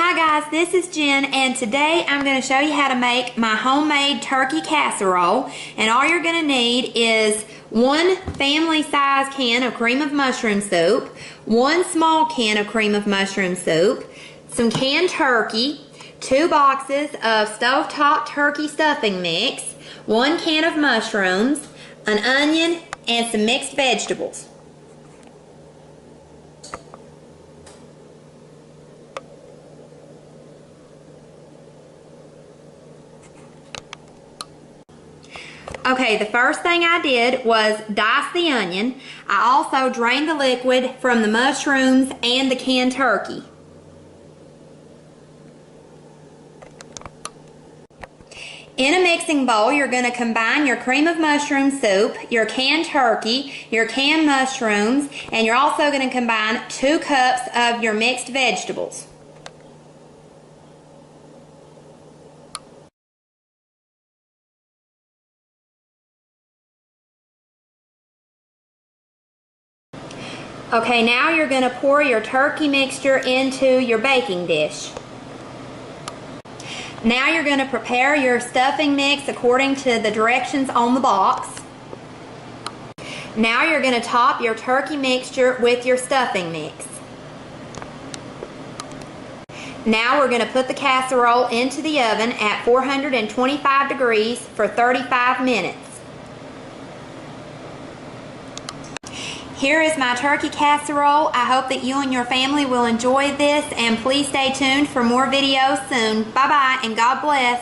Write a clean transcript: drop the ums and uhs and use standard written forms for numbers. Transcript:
Hi guys, this is Jen, and today I'm going to show you how to make my homemade turkey casserole. And all you're going to need is one family size can of cream of mushroom soup, one small can of cream of mushroom soup, some canned turkey, 2 boxes of stovetop turkey stuffing mix, 1 can of mushrooms, an onion, and some mixed vegetables. Okay, the first thing I did was dice the onion. I also drained the liquid from the mushrooms and the canned turkey. In a mixing bowl, you're going to combine your cream of mushroom soup, your canned turkey, your canned mushrooms, and you're also going to combine 2 cups of your mixed vegetables. Okay, now you're going to pour your turkey mixture into your baking dish. Now you're going to prepare your stuffing mix according to the directions on the box. Now you're going to top your turkey mixture with your stuffing mix. Now we're going to put the casserole into the oven at 425 degrees for 35 minutes. Here is my turkey casserole. I hope that you and your family will enjoy this, and please stay tuned for more videos soon. Bye-bye and God bless.